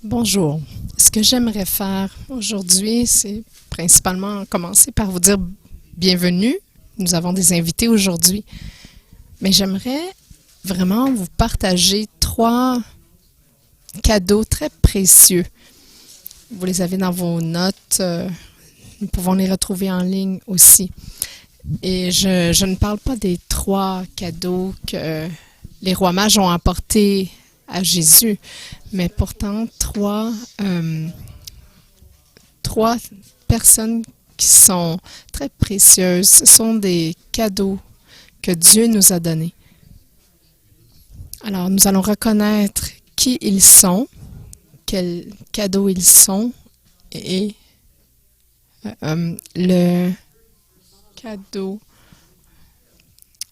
Bonjour. Ce que j'aimerais faire aujourd'hui, c'est principalement commencer par vous dire bienvenue. Nous avons des invités aujourd'hui, mais j'aimerais vraiment vous partager trois cadeaux très précieux. Vous les avez dans vos notes. Nous pouvons les retrouver en ligne aussi. Et je ne parle pas des trois cadeaux que les rois mages ont apportés à Jésus, mais pourtant trois personnes qui sont très précieuses. Ce sont des cadeaux que Dieu nous a donnés. Alors, nous allons reconnaître qui ils sont, quels cadeaux ils sont et le cadeau,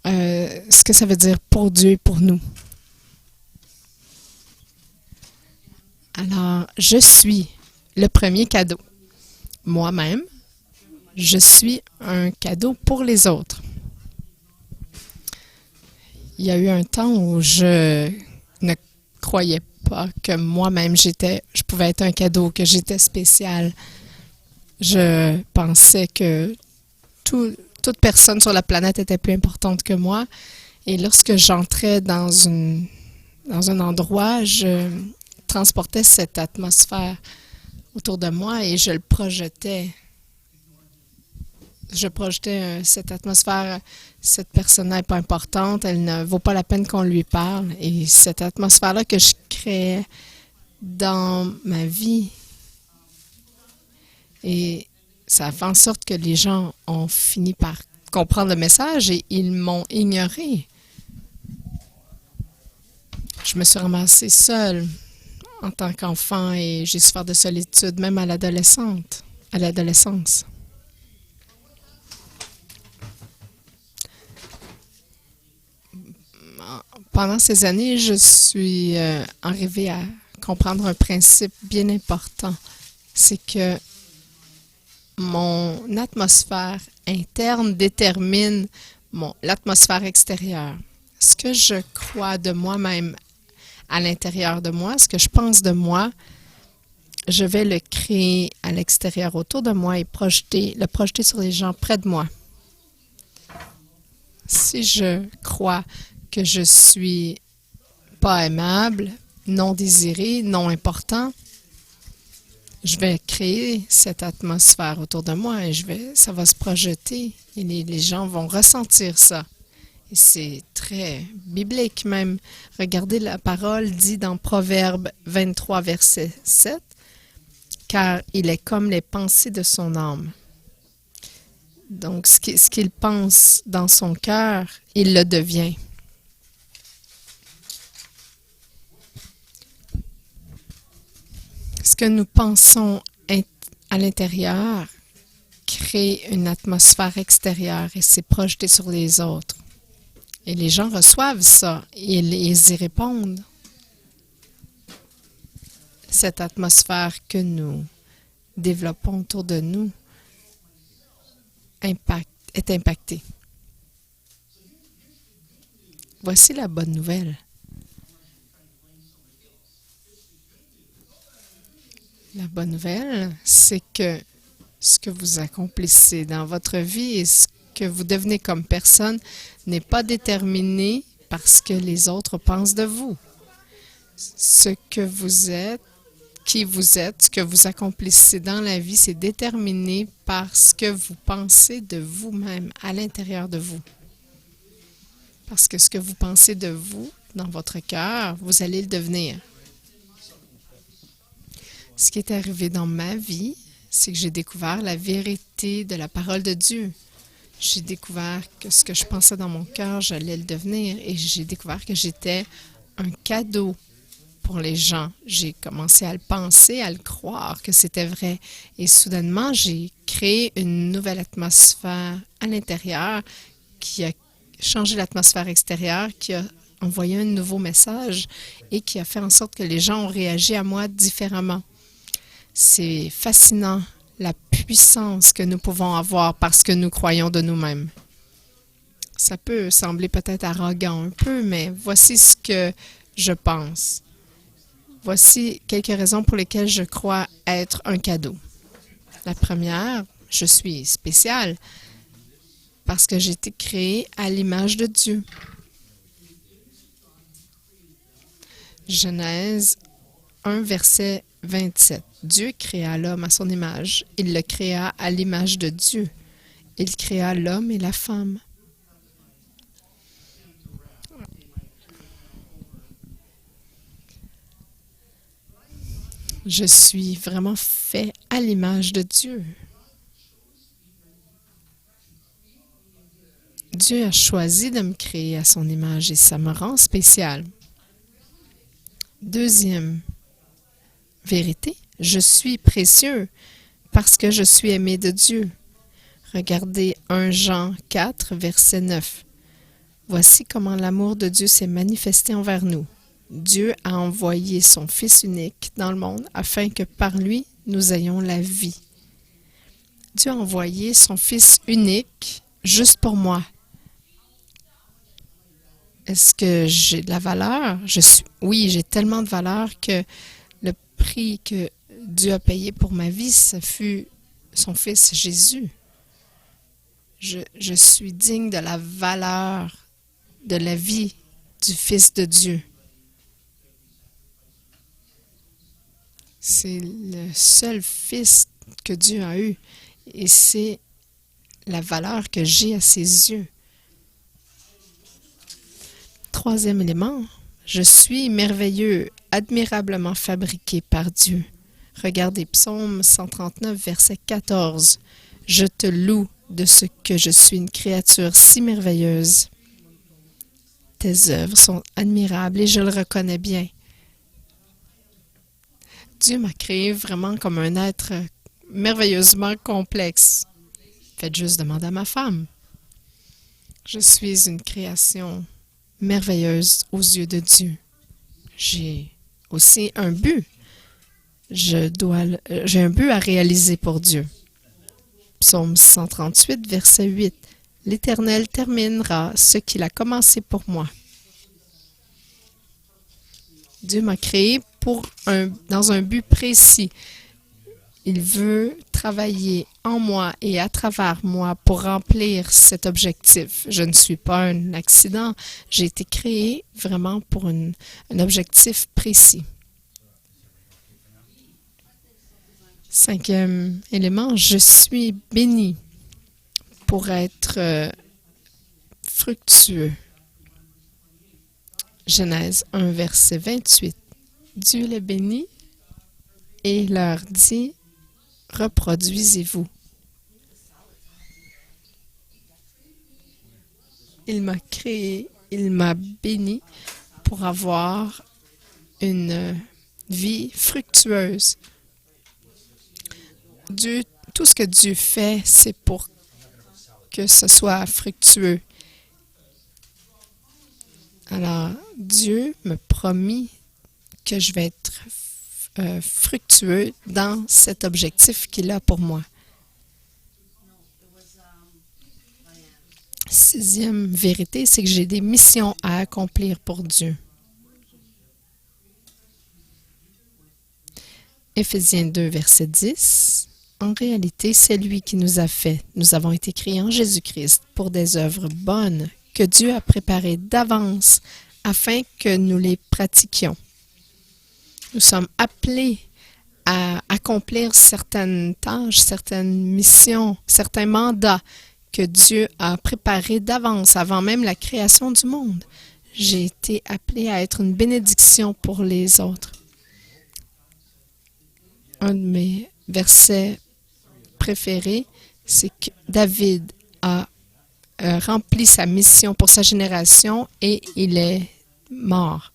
ce que ça veut dire pour Dieu et pour nous. Alors, je suis le premier cadeau. Moi-même, je suis un cadeau pour les autres. Il y a eu un temps où je ne croyais pas que moi-même je pouvais être un cadeau, que j'étais spécial. Je pensais que toute personne sur la planète était plus importante que moi. Et lorsque j'entrais dans un endroit, je transportais cette atmosphère autour de moi et je le projetais. Je projetais cette atmosphère. Cette personne n'est pas importante, elle ne vaut pas la peine qu'on lui parle. Et cette atmosphère-là que je créais dans ma vie, et ça a fait en sorte que les gens ont fini par comprendre le message et ils m'ont ignoré. Je me suis ramassée seule en tant qu'enfant et j'ai souffert de solitude, même à l'adolescence. Pendant ces années, je suis arrivée à comprendre un principe bien important. C'est que mon atmosphère interne détermine l'atmosphère extérieure. Ce que je crois de moi-même à l'intérieur de moi, ce que je pense de moi, je vais le créer à l'extérieur autour de moi et le projeter sur les gens près de moi. Si je crois que je suis pas aimable, non désiré, non important, je vais créer cette atmosphère autour de moi et ça va se projeter et les gens vont ressentir ça. Et c'est très biblique même. Regardez, la parole dit dans Proverbe 23, verset 7, « Car il est comme les pensées de son âme. » Donc, ce qu'il pense dans son cœur, il le devient. Ce que nous pensons à l'intérieur crée une atmosphère extérieure et c'est projeté sur les autres. Et les gens reçoivent ça et ils y répondent. Cette atmosphère que nous développons autour de nous est impactée. Voici la bonne nouvelle. La bonne nouvelle, c'est que ce que vous accomplissez dans votre vie et ce que vous devenez comme personne n'est pas déterminé par ce que les autres pensent de vous. Ce que vous êtes, qui vous êtes, ce que vous accomplissez dans la vie, c'est déterminé par ce que vous pensez de vous-même à l'intérieur de vous. Parce que ce que vous pensez de vous, dans votre cœur, vous allez le devenir. Ce qui est arrivé dans ma vie, c'est que j'ai découvert la vérité de la parole de Dieu. J'ai découvert que ce que je pensais dans mon cœur, j'allais le devenir. Et j'ai découvert que j'étais un cadeau pour les gens. J'ai commencé à le penser, à le croire que c'était vrai. Et soudainement, j'ai créé une nouvelle atmosphère à l'intérieur qui a changé l'atmosphère extérieure, qui a envoyé un nouveau message et qui a fait en sorte que les gens ont réagi à moi différemment. C'est fascinant, la puissance que nous pouvons avoir parce que nous croyons de nous-mêmes. Ça peut sembler peut-être arrogant un peu, mais voici ce que je pense. Voici quelques raisons pour lesquelles je crois être un cadeau. La première, je suis spéciale parce que j'ai été créée à l'image de Dieu. Genèse 1, verset 27. Dieu créa l'homme à son image. Il le créa à l'image de Dieu. Il créa l'homme et la femme. Je suis vraiment fait à l'image de Dieu. Dieu a choisi de me créer à son image et ça me rend spécial. Deuxième vérité, je suis précieux parce que je suis aimé de Dieu. Regardez 1 Jean 4, verset 9. Voici comment l'amour de Dieu s'est manifesté envers nous. Dieu a envoyé son Fils unique dans le monde afin que par lui, nous ayons la vie. Dieu a envoyé son Fils unique juste pour moi. Est-ce que j'ai de la valeur? Oui, j'ai tellement de valeur que le prix que Dieu a payé pour ma vie, ce fut son Fils Jésus. Je suis digne de la valeur de la vie du Fils de Dieu. C'est le seul Fils que Dieu a eu et c'est la valeur que j'ai à ses yeux. Troisième élément, je suis merveilleux, admirablement fabriqué par Dieu. Regardez Psaume 139, verset 14. Je te loue de ce que je suis une créature si merveilleuse. Tes œuvres sont admirables et je le reconnais bien. Dieu m'a créé vraiment comme un être merveilleusement complexe. Faites juste demander à ma femme. Je suis une création merveilleuse aux yeux de Dieu. J'ai aussi un but. J'ai un but à réaliser pour Dieu. Psaume 138, verset 8. L'Éternel terminera ce qu'il a commencé pour moi. Dieu m'a créé dans un but précis. Il veut travailler en moi et à travers moi pour remplir cet objectif. Je ne suis pas un accident. J'ai été créé vraiment pour un objectif précis. Cinquième élément, je suis béni pour être fructueux. Genèse 1, verset 28. Dieu les bénit et leur dit, reproduisez-vous. Il m'a créé, il m'a béni pour avoir une vie fructueuse. Dieu, tout ce que Dieu fait, c'est pour que ce soit fructueux. Alors, Dieu me promet que je vais être fructueux dans cet objectif qu'il a pour moi. Sixième vérité, c'est que j'ai des missions à accomplir pour Dieu. Éphésiens 2, verset 10. En réalité, c'est lui qui nous a fait. Nous avons été créés en Jésus-Christ pour des œuvres bonnes que Dieu a préparées d'avance afin que nous les pratiquions. Nous sommes appelés à accomplir certaines tâches, certaines missions, certains mandats que Dieu a préparés d'avance, avant même la création du monde. J'ai été appelé à être une bénédiction pour les autres. Un de mes versets préférés, c'est que David a rempli sa mission pour sa génération et il est mort.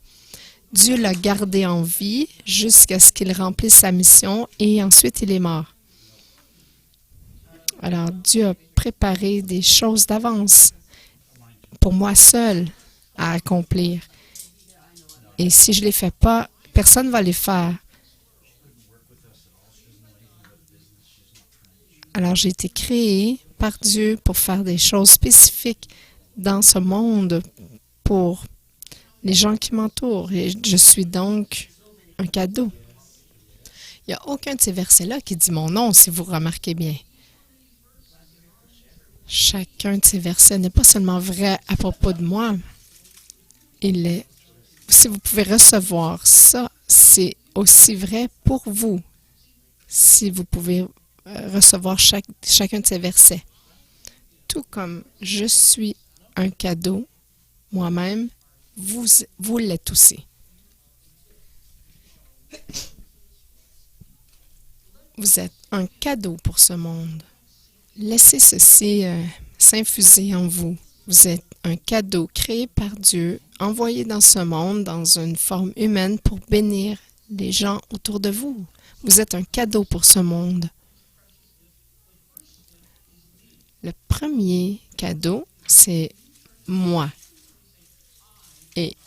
Dieu l'a gardé en vie jusqu'à ce qu'il remplisse sa mission et ensuite il est mort. Alors Dieu a préparé des choses d'avance pour moi seul à accomplir. Et si je ne les fais pas, personne ne va les faire. Alors j'ai été créé par Dieu pour faire des choses spécifiques dans ce monde pour les gens qui m'entourent. Et je suis donc un cadeau. Il n'y a aucun de ces versets-là qui dit mon nom, si vous remarquez bien. Chacun de ces versets n'est pas seulement vrai à propos de moi. Il est, si vous pouvez recevoir ça, c'est aussi vrai pour vous. Si vous pouvez recevoir chacun de ces versets. Tout comme je suis un cadeau, moi-même, vous l'êtes aussi. Vous êtes un cadeau pour ce monde. Laissez ceci s'infuser en vous. Vous êtes un cadeau créé par Dieu, envoyé dans ce monde dans une forme humaine pour bénir les gens autour de vous. Vous êtes un cadeau pour ce monde. Le premier cadeau, c'est moi. Et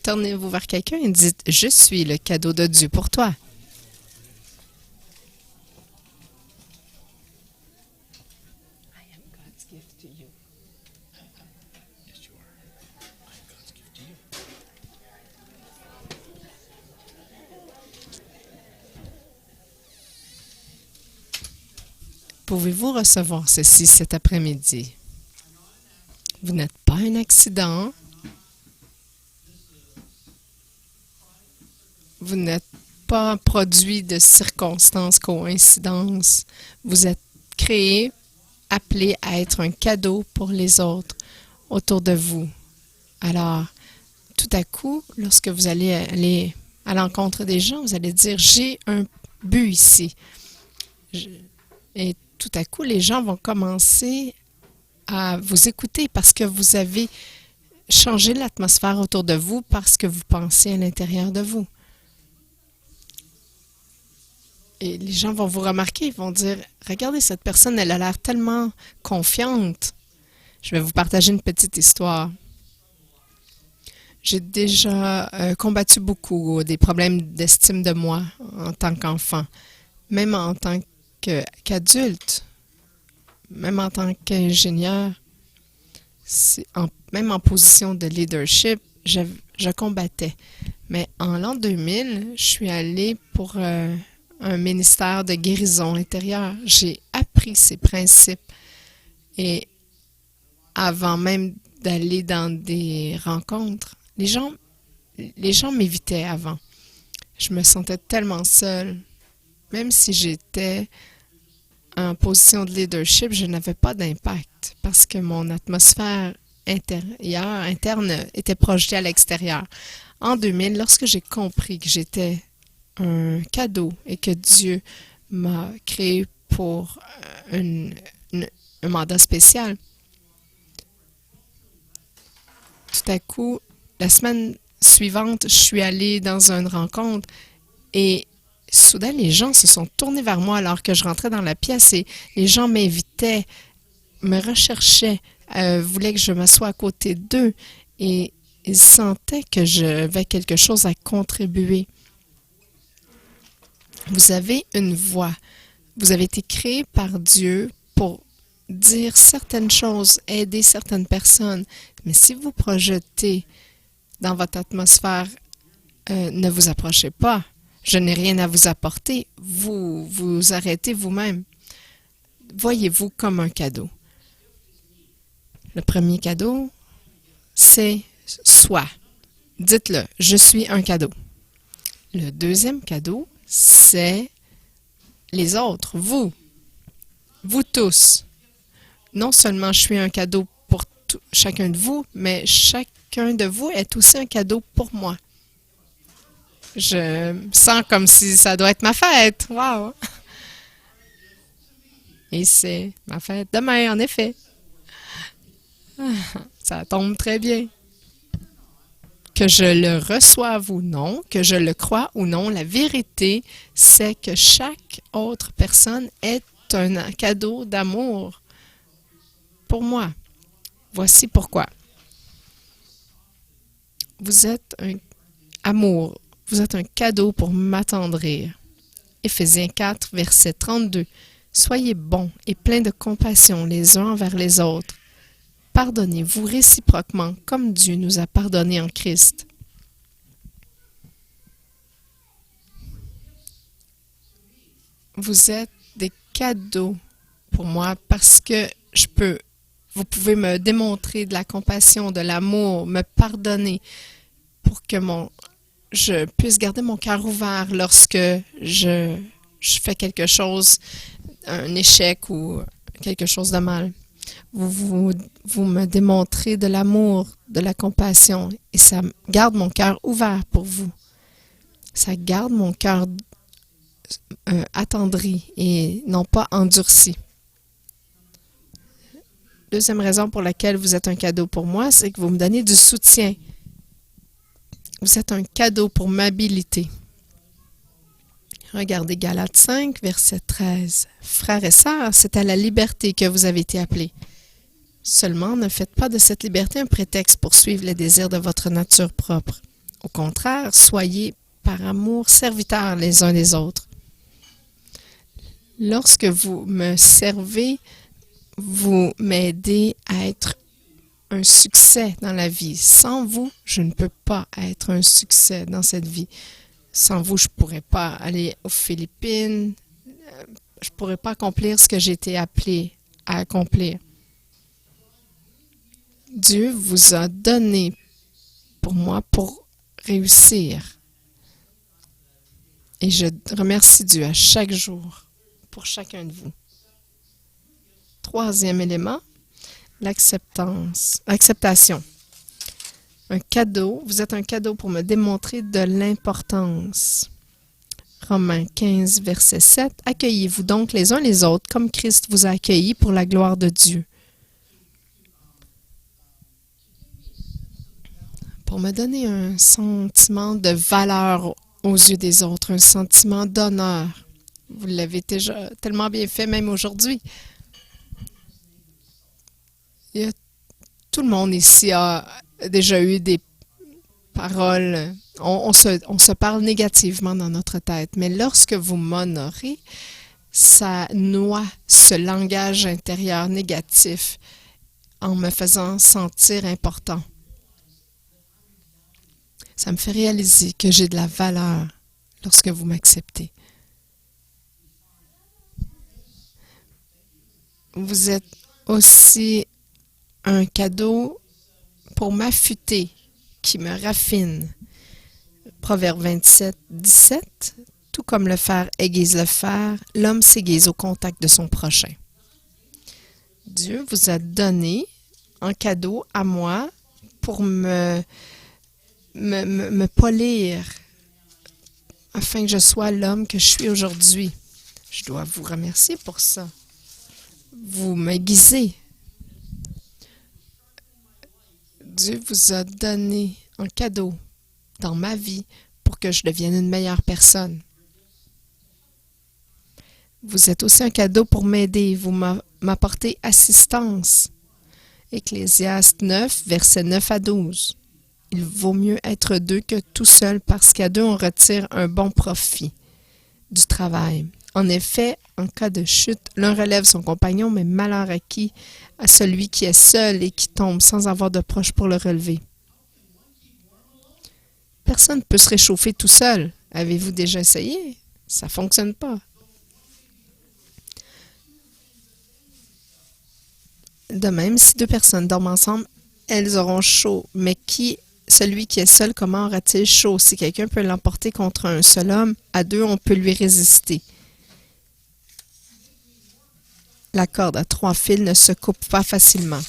tournez-vous vers quelqu'un et dites « Je suis le cadeau de Dieu pour toi ». Pouvez-vous recevoir ceci cet après-midi? Vous n'êtes pas un accident. Vous n'êtes pas un produit de circonstances, coïncidences. Vous êtes créé, appelé à être un cadeau pour les autres autour de vous. Alors, tout à coup, lorsque vous allez aller à l'encontre des gens, vous allez dire « J'ai un but ici ». Et tout à coup, les gens vont commencer à vous écouter parce que vous avez changé l'atmosphère autour de vous parce que vous pensez à l'intérieur de vous. Et les gens vont vous remarquer, ils vont dire « Regardez, cette personne, elle a l'air tellement confiante. » Je vais vous partager une petite histoire. J'ai déjà combattu beaucoup des problèmes d'estime de moi en tant qu'enfant, même en tant qu'adulte, même en tant qu'ingénieur, même en position de leadership, je combattais. Mais en l'an 2000, je suis allée pour un ministère de guérison intérieure. J'ai appris ces principes et avant même d'aller dans des rencontres, les gens m'évitaient avant. Je me sentais tellement seule. Même si j'étais en position de leadership, je n'avais pas d'impact parce que mon atmosphère interne était projetée à l'extérieur. En 2000, lorsque j'ai compris que j'étais un cadeau et que Dieu m'a créé pour un mandat spécial, tout à coup, la semaine suivante, je suis allée dans une rencontre et soudain, les gens se sont tournés vers moi alors que je rentrais dans la pièce et les gens m'invitaient, me recherchaient, voulaient que je m'assoie à côté d'eux et ils sentaient que j'avais quelque chose à contribuer. Vous avez une voix. Vous avez été créé par Dieu pour dire certaines choses, aider certaines personnes. Mais si vous projetez dans votre atmosphère, ne vous approchez pas. Je n'ai rien à vous apporter. Vous vous arrêtez vous-même. Voyez-vous comme un cadeau. Le premier cadeau, c'est soi. Dites-le, je suis un cadeau. Le deuxième cadeau, c'est les autres, vous tous. Non seulement je suis un cadeau pour chacun de vous, mais chacun de vous est aussi un cadeau pour moi. Je me sens comme si ça doit être ma fête. Wow! Et c'est ma fête demain, en effet. Ça tombe très bien. Que je le reçoive ou non, que je le croie ou non, la vérité, c'est que chaque autre personne est un cadeau d'amour pour moi. Voici pourquoi. Vous êtes un amour. Vous êtes un cadeau pour m'attendrir. Éphésiens 4, verset 32. Soyez bons et pleins de compassion les uns envers les autres. Pardonnez-vous réciproquement comme Dieu nous a pardonné en Christ. Vous êtes des cadeaux pour moi parce que vous pouvez me démontrer de la compassion, de l'amour, me pardonner pour que je puisse garder mon cœur ouvert lorsque je fais quelque chose, un échec ou quelque chose de mal. Vous me démontrez de l'amour, de la compassion et ça garde mon cœur ouvert pour vous. Ça garde mon cœur attendri et non pas endurci. Deuxième raison pour laquelle vous êtes un cadeau pour moi, c'est que vous me donnez du soutien. Vous êtes un cadeau pour m'habiliter. Regardez Galates 5, verset 13. Frères et sœurs, c'est à la liberté que vous avez été appelés. Seulement, ne faites pas de cette liberté un prétexte pour suivre les désirs de votre nature propre. Au contraire, soyez par amour serviteurs les uns des autres. Lorsque vous me servez, vous m'aidez à être un succès dans la vie. Sans vous, je ne peux pas être un succès dans cette vie. Sans vous, je ne pourrais pas aller aux Philippines. Je ne pourrais pas accomplir ce que j'ai été appelé à accomplir. Dieu vous a donné pour moi pour réussir. Et je remercie Dieu à chaque jour pour chacun de vous. Troisième élément, l'acceptation. Un cadeau, vous êtes un cadeau pour me démontrer de l'importance. Romains 15, verset 7. Accueillez-vous donc les uns les autres comme Christ vous a accueillis pour la gloire de Dieu. Pour me donner un sentiment de valeur aux yeux des autres, un sentiment d'honneur. Vous l'avez déjà tellement bien fait, même aujourd'hui. Tout le monde ici a déjà eu des paroles. On se parle négativement dans notre tête, mais lorsque vous m'honorez, ça noie ce langage intérieur négatif en me faisant sentir important. Ça me fait réaliser que j'ai de la valeur lorsque vous m'acceptez. Vous êtes aussi un cadeau pour m'affûter, qui me raffine. Proverbe 27, 17. Tout comme le fer aiguise le fer, l'homme s'aiguise au contact de son prochain. Dieu vous a donné un cadeau à moi pour me polir afin que je sois l'homme que je suis aujourd'hui. Je dois vous remercier pour ça. Vous m'aiguisez. Dieu vous a donné un cadeau dans ma vie pour que je devienne une meilleure personne. Vous êtes aussi un cadeau pour m'aider. Vous m'apportez assistance. Ecclésiaste 9, versets 9 à 12. Il vaut mieux être deux que tout seul parce qu'à deux, on retire un bon profit du travail. En effet, en cas de chute, l'un relève son compagnon, mais malheur acquis à celui qui est seul et qui tombe sans avoir de proche pour le relever. Personne ne peut se réchauffer tout seul. Avez-vous déjà essayé? Ça ne fonctionne pas. De même, si deux personnes dorment ensemble, elles auront chaud. Mais celui qui est seul, comment aura-t-il chaud? Si quelqu'un peut l'emporter contre un seul homme, à deux, on peut lui résister. La corde à 3 fils ne se coupe pas facilement.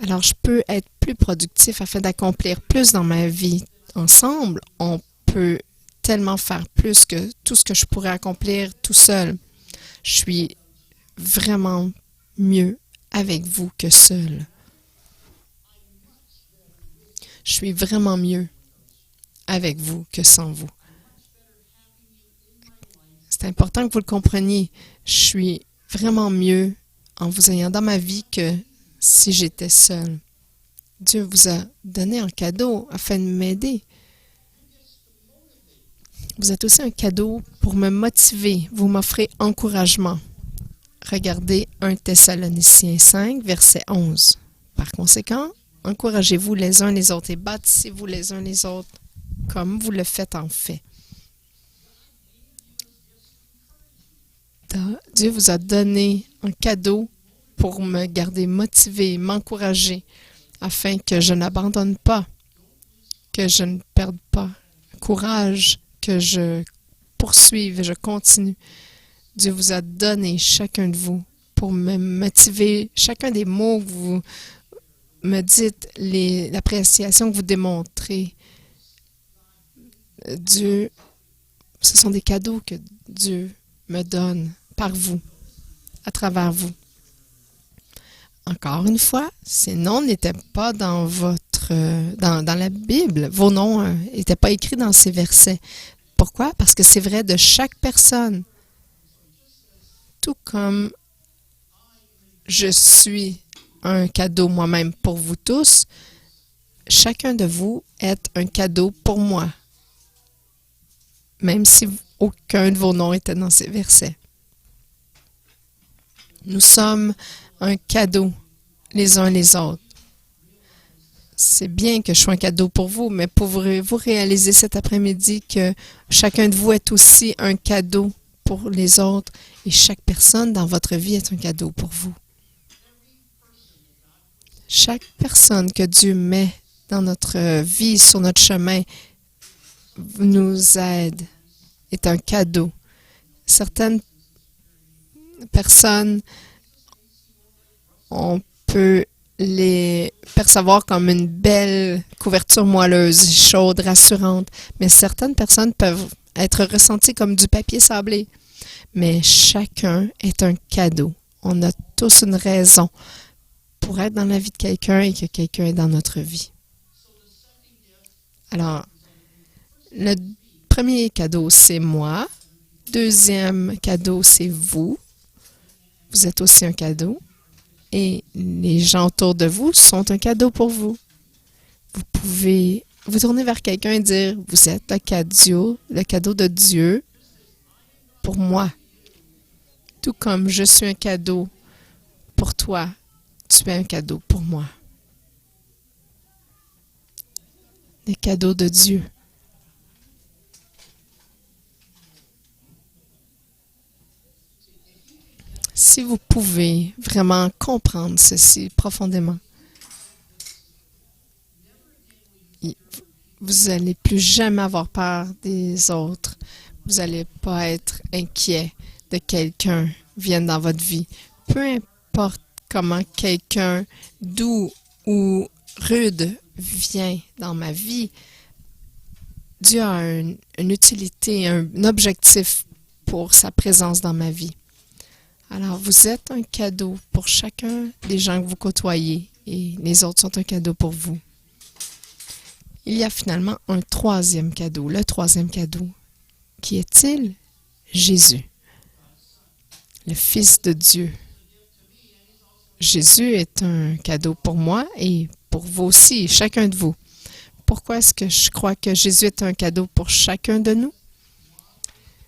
Alors, je peux être plus productif afin d'accomplir plus dans ma vie. Ensemble, on peut tellement faire plus que tout ce que je pourrais accomplir tout seul. Je suis vraiment mieux avec vous que seul. Je suis vraiment mieux avec vous que sans vous. C'est important que vous le compreniez. Je suis vraiment mieux en vous ayant dans ma vie que si j'étais seule. Dieu vous a donné un cadeau afin de m'aider. Vous êtes aussi un cadeau pour me motiver. Vous m'offrez encouragement. Regardez 1 Thessaloniciens 5, verset 11. Par conséquent, encouragez-vous les uns les autres et bâtissez-vous les uns les autres comme vous le faites en fait. Dieu vous a donné un cadeau pour me garder motivé, m'encourager, afin que je n'abandonne pas, que je ne perde pas courage, que je poursuive, je continue. Dieu vous a donné, chacun de vous, pour me motiver, chacun des mots que vous me dites, l'appréciation que vous démontrez. Dieu, ce sont des cadeaux que Dieu me donne par vous, à travers vous. Encore une fois, ces noms n'étaient pas dans dans la Bible. Vos noms n'étaient pas écrits dans ces versets. Pourquoi? Parce que c'est vrai de chaque personne. Tout comme je suis un cadeau moi-même pour vous tous, chacun de vous est un cadeau pour moi. Même si aucun de vos noms était dans ces versets. Nous sommes un cadeau les uns les autres. C'est bien que je sois un cadeau pour vous, mais pourrez-vous réaliser cet après-midi que chacun de vous est aussi un cadeau pour les autres et chaque personne dans votre vie est un cadeau pour vous. Chaque personne que Dieu met dans notre vie, sur notre chemin, nous aide, est un cadeau. Certaines personnes, on peut les percevoir comme une belle couverture moelleuse, chaude, rassurante, mais certaines personnes peuvent être ressenties comme du papier sablé. Mais chacun est un cadeau. On a tous une raison pour être dans la vie de quelqu'un et que quelqu'un est dans notre vie. Alors, le premier cadeau, c'est moi. Deuxième cadeau, c'est vous. Vous êtes aussi un cadeau. Et les gens autour de vous sont un cadeau pour vous. Vous pouvez vous tourner vers quelqu'un et dire, vous êtes le cadeau de Dieu pour moi. Tout comme je suis un cadeau pour toi, tu es un cadeau pour moi. Les cadeaux de Dieu. Si vous pouvez vraiment comprendre ceci profondément, vous n'allez plus jamais avoir peur des autres. Vous n'allez pas être inquiet de quelqu'un vienne dans votre vie. Peu importe comment quelqu'un doux ou rude vient dans ma vie, Dieu a une utilité, un objectif pour sa présence dans ma vie. Alors, vous êtes un cadeau pour chacun des gens que vous côtoyez et les autres sont un cadeau pour vous. Il y a finalement un troisième cadeau. Le troisième cadeau, qui est-il? Jésus, le Fils de Dieu. Jésus est un cadeau pour moi et pour vous aussi, chacun de vous. Pourquoi est-ce que je crois que Jésus est un cadeau pour chacun de nous?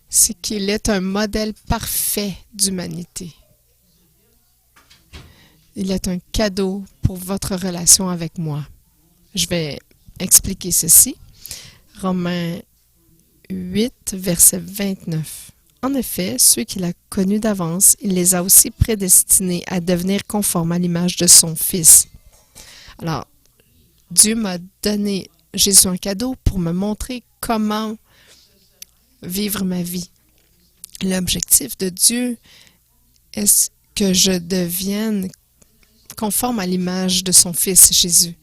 C'est qu'il est un modèle parfait d'humanité. Il est un cadeau pour votre relation avec moi. Je vais expliquer ceci. Romains 8, verset 29. En effet, ceux qu'il a connus d'avance, il les a aussi prédestinés à devenir conformes à l'image de son Fils. Alors, Dieu m'a donné Jésus un cadeau pour me montrer comment vivre ma vie. L'objectif de Dieu est que je devienne conforme à l'image de son Fils Jésus.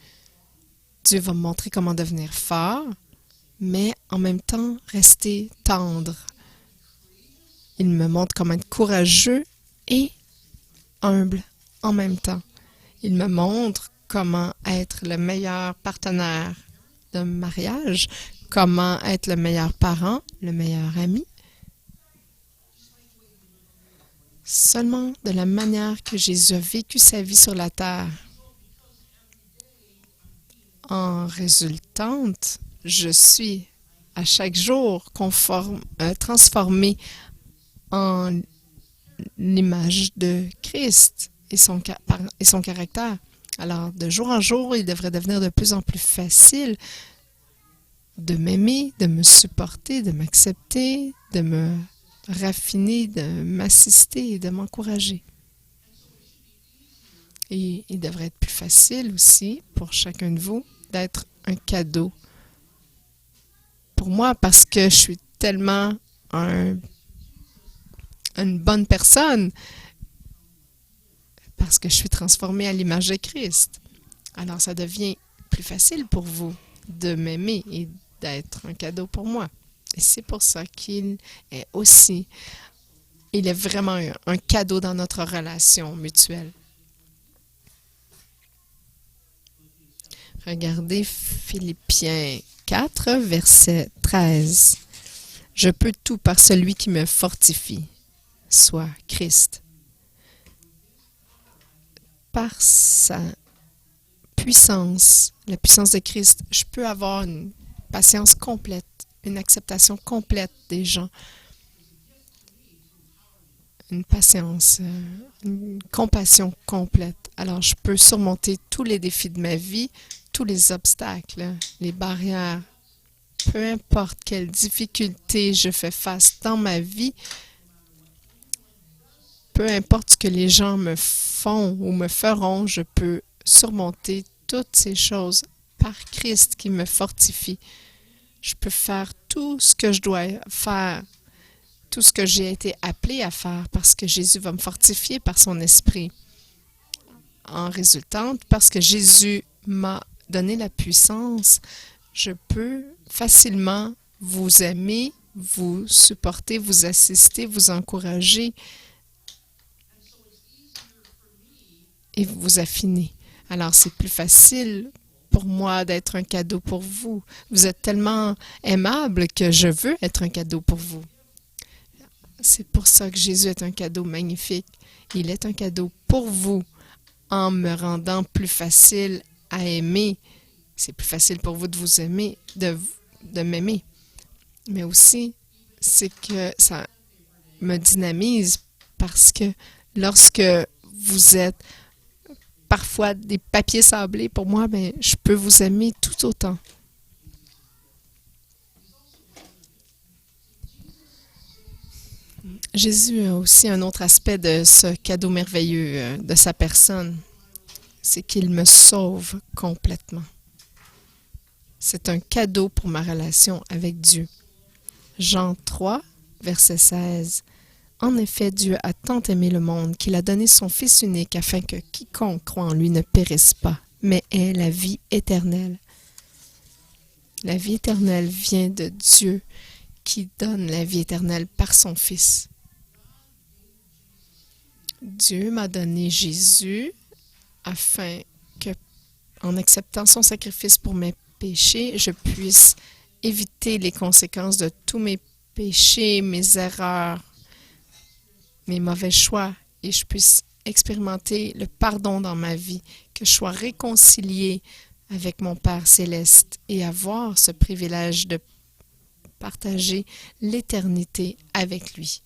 Dieu va me montrer comment devenir fort, mais en même temps rester tendre. Il me montre comment être courageux et humble en même temps. Il me montre comment être le meilleur partenaire de mariage, comment être le meilleur parent, le meilleur ami. Seulement de la manière que Jésus a vécu sa vie sur la terre. En résultante, je suis à chaque jour transformé en l'image de Christ et son caractère. Alors, de jour en jour, il devrait devenir de plus en plus facile de m'aimer, de me supporter, de m'accepter, de me raffiner, de m'assister et de m'encourager. Et il devrait être plus facile aussi pour chacun de vous d'être un cadeau pour moi parce que je suis tellement une bonne personne, parce que je suis transformée à l'image de Christ. Alors ça devient plus facile pour vous de m'aimer et d'être un cadeau pour moi. Et c'est pour ça qu'il est aussi, il est vraiment un cadeau dans notre relation mutuelle. Regardez Philippiens 4, verset 13. Je peux tout par celui qui me fortifie, soit Christ. Par sa puissance, la puissance de Christ, je peux avoir une patience complète, une acceptation complète des gens, une patience, une compassion complète. Alors, je peux surmonter tous les défis de ma vie, tous les obstacles, les barrières, peu importe quelle difficulté je fais face dans ma vie, peu importe ce que les gens me font ou me feront, je peux surmonter toutes ces choses par Christ qui me fortifie. Je peux faire tout ce que je dois faire, tout ce que j'ai été appelé à faire parce que Jésus va me fortifier par son esprit. En résultante, parce que Jésus m'a donné la puissance, je peux facilement vous aimer, vous supporter, vous assister, vous encourager et vous affiner. Alors, c'est plus facile pour moi d'être un cadeau pour vous. Vous êtes tellement aimable que je veux être un cadeau pour vous. C'est pour ça que Jésus est un cadeau magnifique. Il est un cadeau pour vous en me rendant plus facile à aimer. C'est plus facile pour vous de vous aimer, de m'aimer. Mais aussi, c'est que ça me dynamise parce que lorsque vous êtes parfois des papiers sablés pour moi, ben, je peux vous aimer tout autant. Jésus a aussi un autre aspect de ce cadeau merveilleux de sa personne, c'est qu'il me sauve complètement. C'est un cadeau pour ma relation avec Dieu. Jean 3, verset 16. En effet, Dieu a tant aimé le monde qu'il a donné son Fils unique afin que quiconque croit en lui ne périsse pas, mais ait la vie éternelle. La vie éternelle vient de Dieu qui donne la vie éternelle par son Fils. Dieu m'a donné Jésus afin que, en acceptant son sacrifice pour mes péchés, je puisse éviter les conséquences de tous mes péchés, mes erreurs, mes mauvais choix, et je puisse expérimenter le pardon dans ma vie, que je sois réconciliée avec mon Père céleste et avoir ce privilège de partager l'éternité avec lui.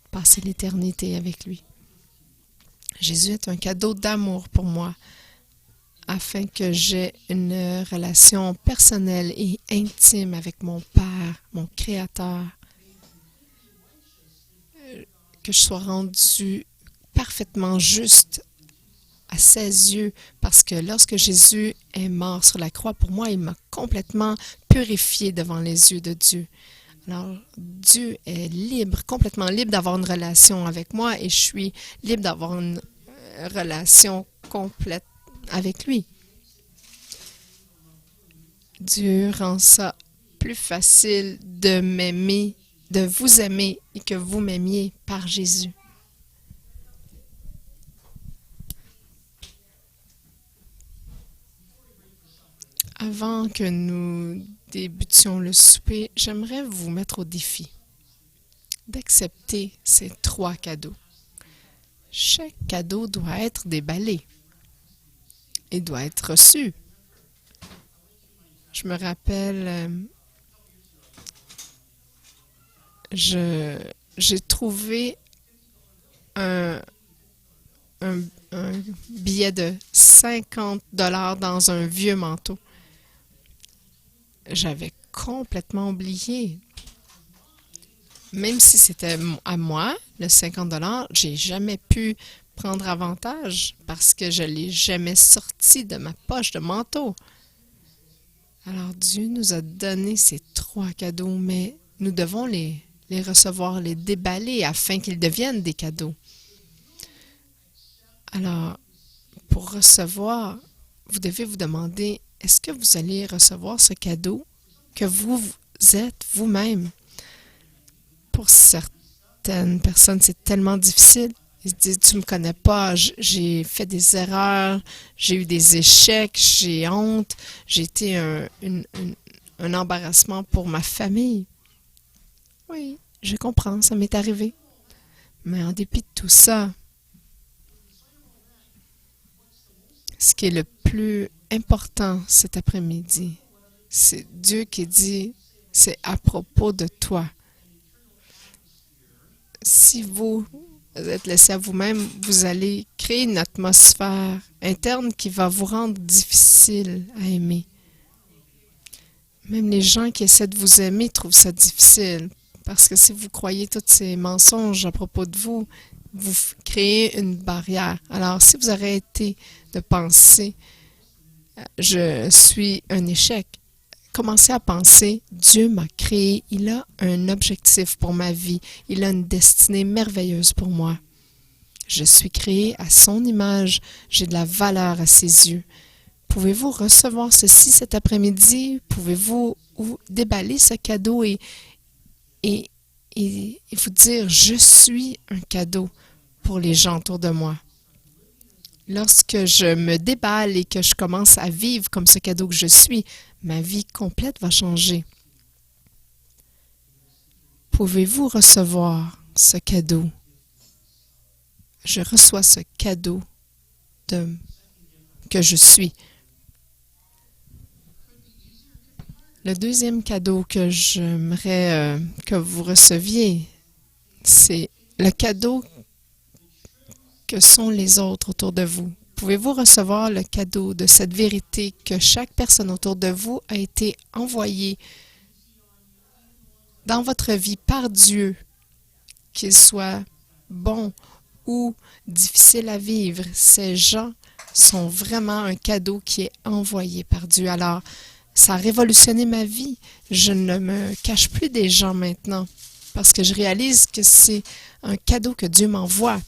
Passer l'éternité avec lui. Jésus est un cadeau d'amour pour moi, afin que j'aie une relation personnelle et intime avec mon Père, mon Créateur, que je sois rendu parfaitement juste à ses yeux, parce que lorsque Jésus est mort sur la croix, pour moi, il m'a complètement purifié devant les yeux de Dieu. Alors, Dieu est libre, complètement libre d'avoir une relation avec moi et je suis libre d'avoir une relation complète avec lui. Dieu rend ça plus facile de m'aimer, de vous aimer et que vous m'aimiez par Jésus. Avant que nous débutions le souper, j'aimerais vous mettre au défi d'accepter ces 3 cadeaux. Chaque cadeau doit être déballé et doit être reçu. Je me rappelle, j'ai trouvé un billet de 50 $ dans un vieux manteau. J'avais complètement oublié. même si c'était à moi, le 50 $, j'ai jamais pu prendre avantage parce que je l'ai jamais sorti de ma poche de manteau. Alors Dieu nous a donné ces 3 cadeaux, mais nous devons les recevoir, les déballer afin qu'ils deviennent des cadeaux. Alors, pour recevoir, vous devez vous demander, est-ce que vous allez recevoir ce cadeau que vous êtes vous-même? Pour certaines personnes, c'est tellement difficile. Ils se disent, tu me connais pas, j'ai fait des erreurs, j'ai eu des échecs, j'ai honte, j'ai été un embarrassement pour ma famille. Oui, je comprends, ça m'est arrivé. Mais en dépit de tout ça, ce qui est le plus important cet après-midi, c'est Dieu qui dit, c'est à propos de toi. Si vous êtes laissé à vous-même, vous allez créer une atmosphère interne qui va vous rendre difficile à aimer. Même les gens qui essaient de vous aimer trouvent ça difficile, parce que si vous croyez tous ces mensonges à propos de vous, vous créez une barrière. Alors, si vous arrêtez de penser « je suis un échec », commencez à penser « Dieu m'a créé, il a un objectif pour ma vie, il a une destinée merveilleuse pour moi. Je suis créé à son image, j'ai de la valeur à ses yeux. » Pouvez-vous recevoir ceci cet après-midi? Pouvez-vous déballer ce cadeau et vous dire « Je suis un cadeau pour les gens autour de moi. » Lorsque je me déballe et que je commence à vivre comme ce cadeau que je suis, ma vie complète va changer. Pouvez-vous recevoir ce cadeau? Je reçois ce cadeau que je suis. Le deuxième cadeau que j'aimerais que vous receviez, c'est le cadeau que sont les autres autour de vous. Pouvez-vous recevoir le cadeau de cette vérité que chaque personne autour de vous a été envoyée dans votre vie par Dieu, qu'il soit bon ou difficile à vivre? Ces gens sont vraiment un cadeau qui est envoyé par Dieu. Alors, ça a révolutionné ma vie. Je ne me cache plus des gens maintenant parce que je réalise que c'est un cadeau que Dieu m'envoie.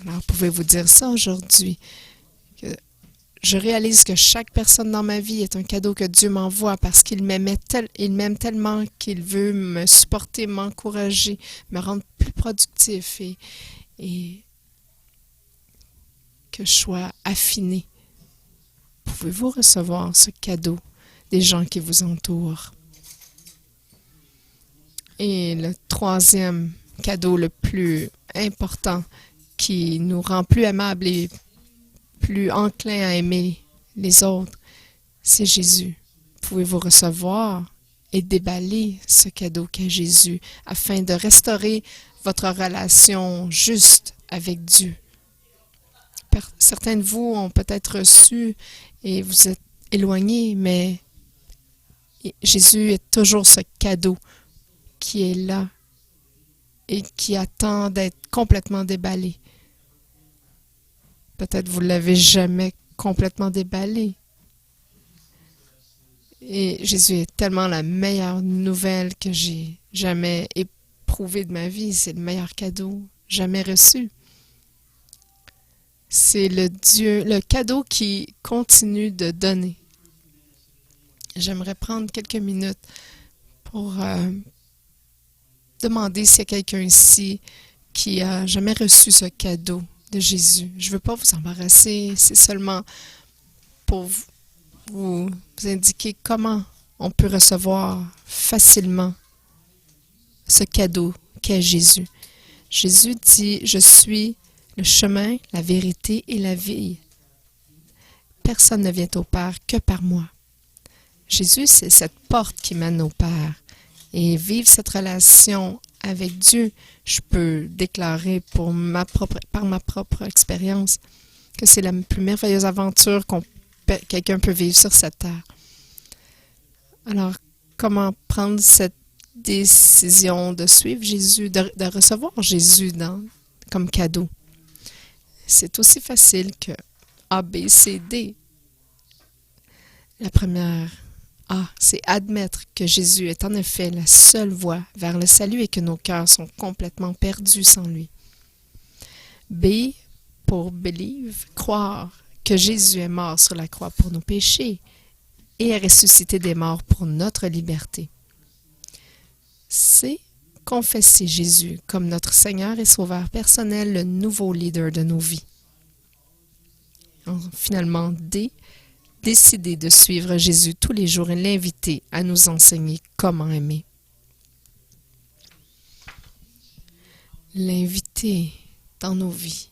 Alors, pouvez-vous dire ça aujourd'hui? Je réalise que chaque personne dans ma vie est un cadeau que Dieu m'envoie parce qu'il m'aime tellement qu'il veut me supporter, m'encourager, me rendre plus productif et que je sois affiné. Pouvez-vous recevoir ce cadeau des gens qui vous entourent? Et le troisième cadeau le plus important qui nous rend plus aimables et plus enclins à aimer les autres, c'est Jésus. Pouvez-vous recevoir et déballer ce cadeau qu'est Jésus afin de restaurer votre relation juste avec Dieu? Certains de vous ont peut-être reçu et vous êtes éloignés, mais Jésus est toujours ce cadeau qui est là et qui attend d'être complètement déballé. Peut-être vous ne l'avez jamais complètement déballé. Et Jésus est tellement la meilleure nouvelle que j'ai jamais éprouvée de ma vie. C'est le meilleur cadeau jamais reçu. C'est le cadeau qui continue de donner. J'aimerais prendre quelques minutes pour demander s'il y a quelqu'un ici qui a jamais reçu ce cadeau de Jésus. Je ne veux pas vous embarrasser, c'est seulement pour vous indiquer comment on peut recevoir facilement ce cadeau qu'est Jésus. Jésus dit, « Je suis le chemin, la vérité et la vie. Personne ne vient au Père que par moi. » Jésus, c'est cette porte qui mène au Père. Et vivre cette relation avec Dieu, je peux déclarer par ma propre expérience que c'est la plus merveilleuse aventure quelqu'un peut vivre sur cette terre. Alors, comment prendre cette décision de suivre Jésus, de recevoir Jésus comme cadeau. C'est aussi facile que A, B, C, D. La première A, c'est admettre que Jésus est en effet la seule voie vers le salut et que nos cœurs sont complètement perdus sans lui. B, pour believe, croire que Jésus est mort sur la croix pour nos péchés et est ressuscité des morts pour notre liberté. C, confesser Jésus comme notre Seigneur et Sauveur personnel, le nouveau leader de nos vies. Finalement, D, décider de suivre Jésus tous les jours et l'inviter à nous enseigner comment aimer. L'inviter dans nos vies.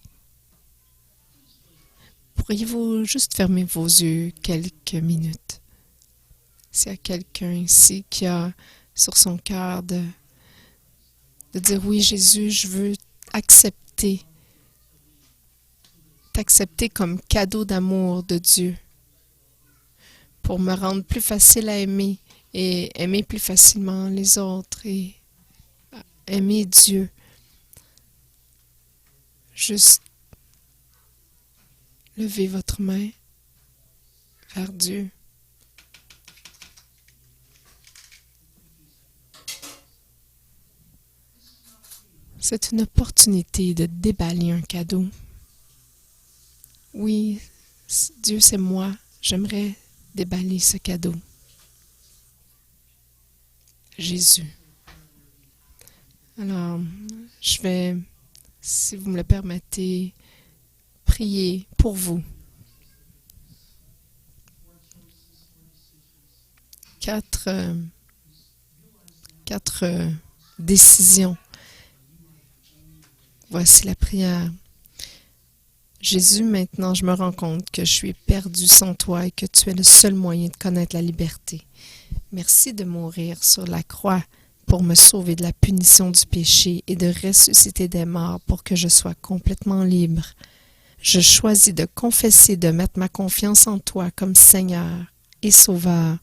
Pourriez-vous juste fermer vos yeux quelques minutes? S'il y a quelqu'un ici qui a sur son cœur de dire oui, Jésus, je veux t'accepter comme cadeau d'amour de Dieu pour me rendre plus facile à aimer et aimer plus facilement les autres et aimer Dieu. Juste levez votre main vers Dieu. C'est une opportunité de déballer un cadeau. Oui, Dieu, c'est moi. J'aimerais déballer ce cadeau. Jésus. Alors, je vais, si vous me le permettez, prier pour vous. 4 décisions. Voici la prière. Jésus, maintenant, je me rends compte que je suis perdu sans toi et que tu es le seul moyen de connaître la liberté. Merci de mourir sur la croix pour me sauver de la punition du péché et de ressusciter des morts pour que je sois complètement libre. Je choisis de confesser, de mettre ma confiance en toi comme Seigneur et Sauveur.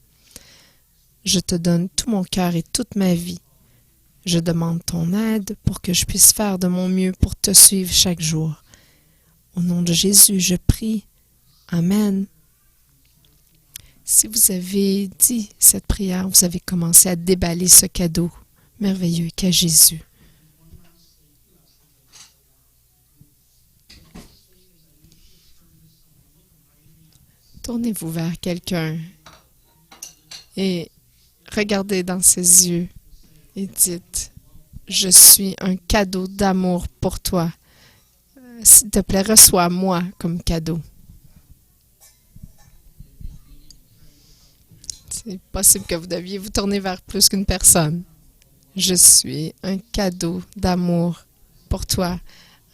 Je te donne tout mon cœur et toute ma vie. Je demande ton aide pour que je puisse faire de mon mieux pour te suivre chaque jour. Au nom de Jésus, je prie. Amen. Si vous avez dit cette prière, vous avez commencé à déballer ce cadeau merveilleux qu'est Jésus. Tournez-vous vers quelqu'un et regardez dans ses yeux et dites « Je suis un cadeau d'amour pour toi. S'il te plaît, reçois-moi comme cadeau. » C'est possible que vous deviez vous tourner vers plus qu'une personne. Je suis un cadeau d'amour pour toi.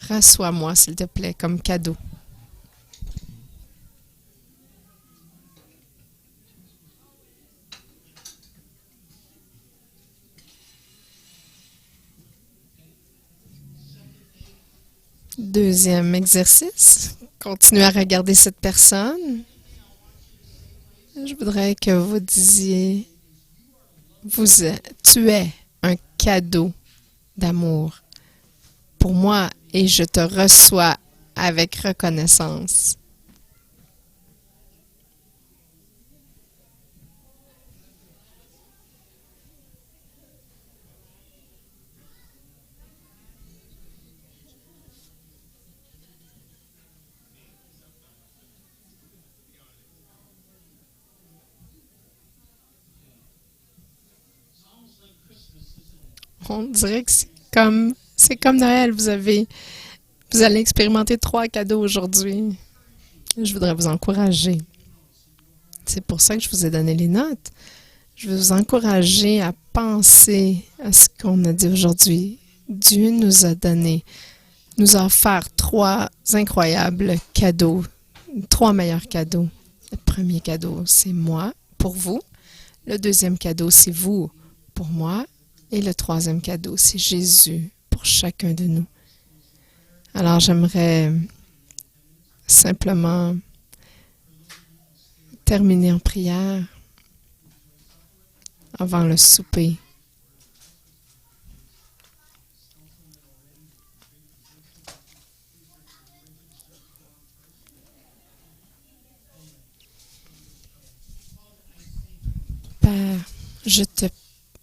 Reçois-moi, s'il te plaît, comme cadeau. Deuxième exercice. Continuez à regarder cette personne. Je voudrais que vous disiez, tu es un cadeau d'amour pour moi et je te reçois avec reconnaissance. On dirait que c'est comme Noël. Vous allez expérimenter 3 cadeaux aujourd'hui. Je voudrais vous encourager. C'est pour ça que je vous ai donné les notes. Je veux vous encourager à penser à ce qu'on a dit aujourd'hui. Dieu nous a offert 3 incroyables cadeaux, 3 meilleurs cadeaux. Le premier cadeau, c'est moi, pour vous. Le deuxième cadeau, c'est vous, pour moi. Et le troisième cadeau, c'est Jésus pour chacun de nous. Alors, j'aimerais simplement terminer en prière avant le souper. je te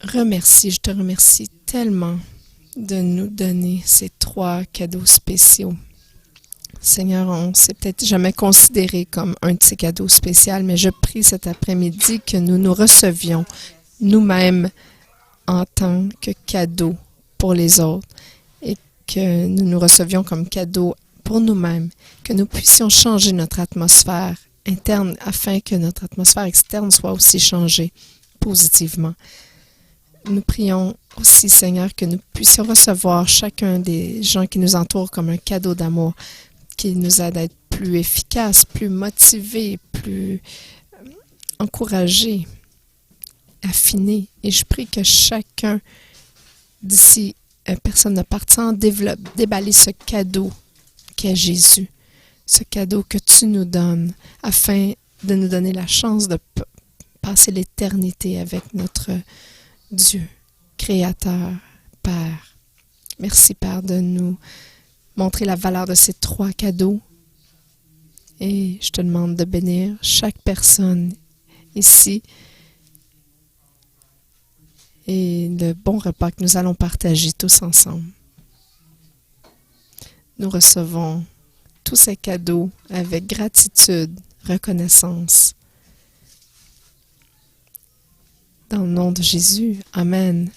remercie tellement de nous donner ces 3 cadeaux spéciaux. Seigneur, on ne s'est peut-être jamais considéré comme un de ces cadeaux spéciaux, mais je prie cet après-midi que nous nous recevions nous-mêmes en tant que cadeau pour les autres et que nous nous recevions comme cadeau pour nous-mêmes, que nous puissions changer notre atmosphère interne afin que notre atmosphère externe soit aussi changée positivement. Nous prions aussi, Seigneur, que nous puissions recevoir chacun des gens qui nous entourent comme un cadeau d'amour qui nous aide à être plus efficaces, plus motivés, plus encouragés, affinés. Et je prie que chacun d'ici, personne ne parte sans déballer ce cadeau qu'est Jésus, ce cadeau que tu nous donnes afin de nous donner la chance de passer l'éternité avec notre Dieu, Créateur, Père. Merci, Père, de nous montrer la valeur de ces 3 cadeaux. Et je te demande de bénir chaque personne ici et le bon repas que nous allons partager tous ensemble. Nous recevons tous ces cadeaux avec gratitude, reconnaissance. Dans le nom de Jésus, Amen.